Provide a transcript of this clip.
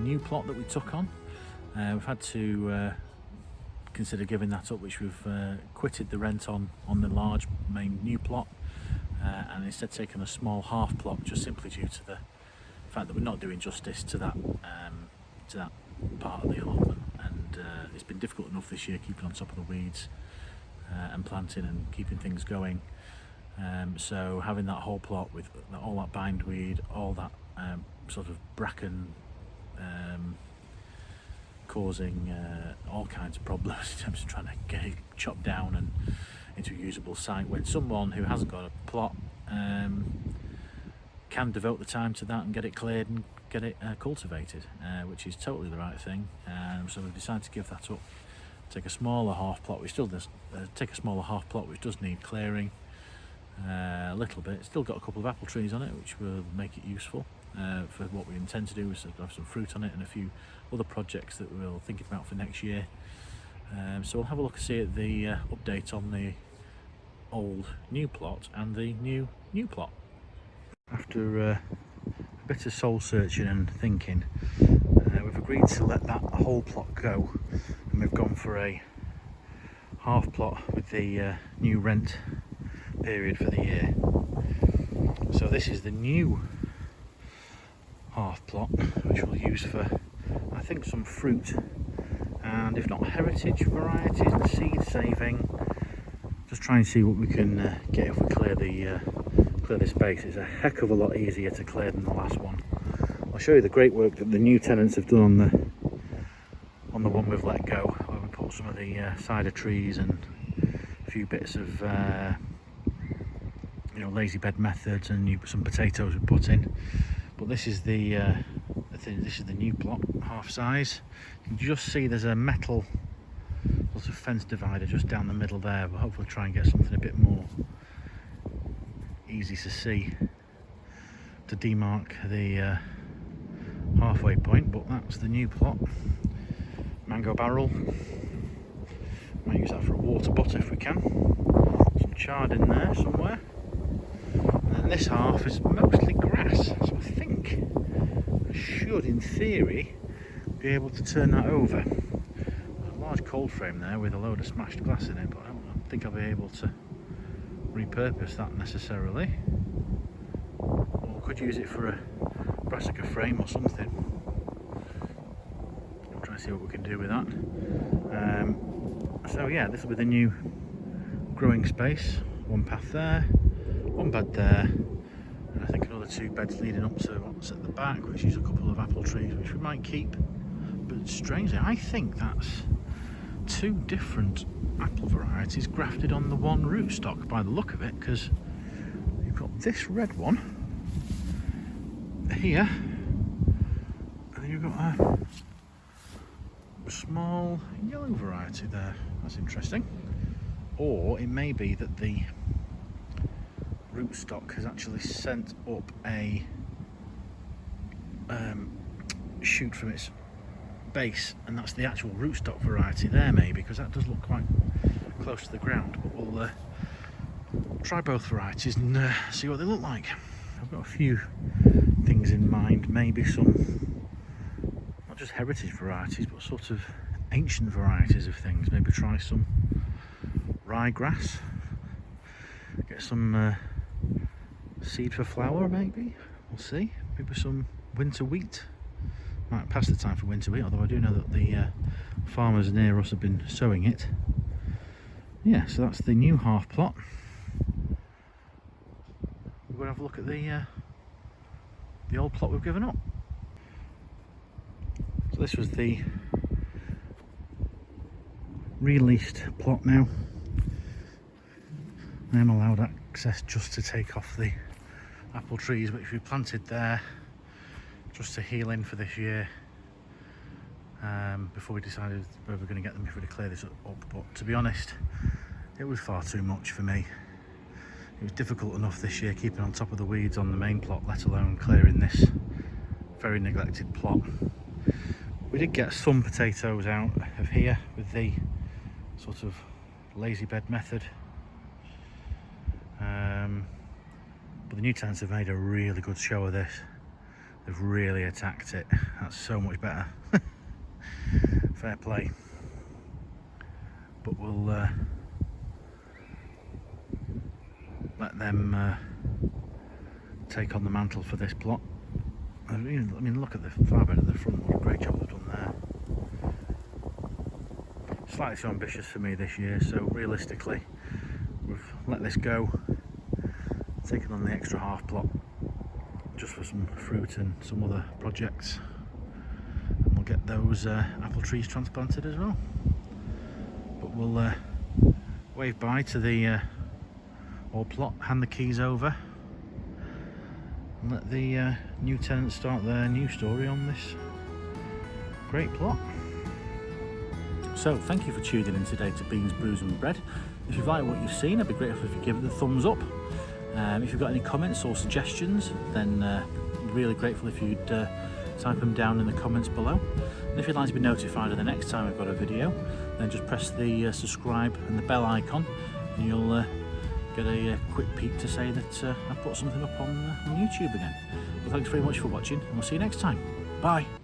new plot that we took on. We've had to consider giving that up, which we've quitted the rent on the large main new plot, and instead taken a small half plot, just simply due to the fact that we're not doing justice to that part of the allotment. And it's been difficult enough this year keeping on top of the weeds and planting and keeping things going. So having that whole plot with all that bindweed, all that sort of bracken, causing all kinds of problems in terms of trying to get it chopped down and into a usable site, when someone who hasn't got a plot can devote the time to that and get it cleared and get it cultivated, which is totally the right thing. So we've decided to give that up, take a smaller half plot, which still does need clearing a little bit. It's still got a couple of apple trees on it, which will make it useful for what we intend to do, is to have some fruit on it and a few other projects that we're thinking about for next year. So we'll have a look and see at the update on the old new plot and the new plot. After a bit of soul searching and thinking, we've agreed to let that whole plot go, and we've gone for a half plot with the new rent period for the year. So this is the new half plot, which we'll use for, I think, some fruit and, if not heritage varieties and seed saving, just try and see what we can get if we clear the space. It's a heck of a lot easier to clear than the last one. I'll show you the great work that the new tenants have done on the one we've let go, where we put some of the cider trees and a few bits of lazy bed methods, and some potatoes we put in. But this is the new plot, half size. You can just see there's a metal sort of fence divider just down the middle there. We'll hopefully try and get something a bit more easy to see to demark the halfway point. But that's the new plot. Mango barrel. Might use that for a water butt if we can. Some chard in there somewhere. And then this half is mostly grass, so I think I should, in theory, be able to turn that over. There's a large cold frame there with a load of smashed glass in it, but I don't think I'll be able to repurpose that necessarily. Or could use it for a brassica frame or something. I'll try and see what we can do with that. So yeah, this will be the new growing space. One path there, one bed there, and I think another two beds leading up to what's at the back, which is a couple of apple trees, which we might keep. But strangely, I think that's two different apple varieties grafted on the one rootstock by the look of it, because you've got this red one here, and then you've got a small yellow variety there. That's interesting. Or it may be that the rootstock has actually sent up a shoot from its base, and that's the actual rootstock variety there, maybe, because that does look quite close to the ground. But we'll try both varieties and see what they look like. I've got a few things in mind, maybe some not just heritage varieties but sort of ancient varieties of things. Maybe try some ryegrass, get some seed for flour, maybe, we'll see. Maybe some winter wheat. Might pass the time for winter wheat, although I do know that the farmers near us have been sowing it. Yeah, so that's the new half plot. We're going to have a look at the old plot we've given up. So this was the released plot now. I am allowed access just to take off the apple trees which we planted there, just to heal in for this year, before we decided where we're going to get them if we were to clear this up. But to be honest, it was far too much for me. It was difficult enough this year keeping on top of the weeds on the main plot, let alone clearing this very neglected plot. We did get some potatoes out of here with the sort of lazy bed method, but the new tenants have made a really good show of this. They've really attacked it. That's so much better. Fair play. But we'll let them take on the mantle for this plot. I mean, look at the flower bed at the front. What a great job they've done there. Slightly too ambitious for me this year, so realistically we've let this go, taken on the extra half plot just for some fruit and some other projects, and we'll get those apple trees transplanted as well. But we'll wave bye to the old plot, hand the keys over, and let the new tenants start their new story on this great plot. So thank you for tuning in today to Beans, Brews and Bread. If you've liked what you've seen, I'd be grateful if you give it a thumbs up. If you've got any comments or suggestions, then really grateful if you'd type them down in the comments below. And if you'd like to be notified of the next time I've got a video, then just press the subscribe and the bell icon, and you'll get a quick peek to say that I've put something up on YouTube again. Well, thanks very much for watching, and we'll see you next time. Bye.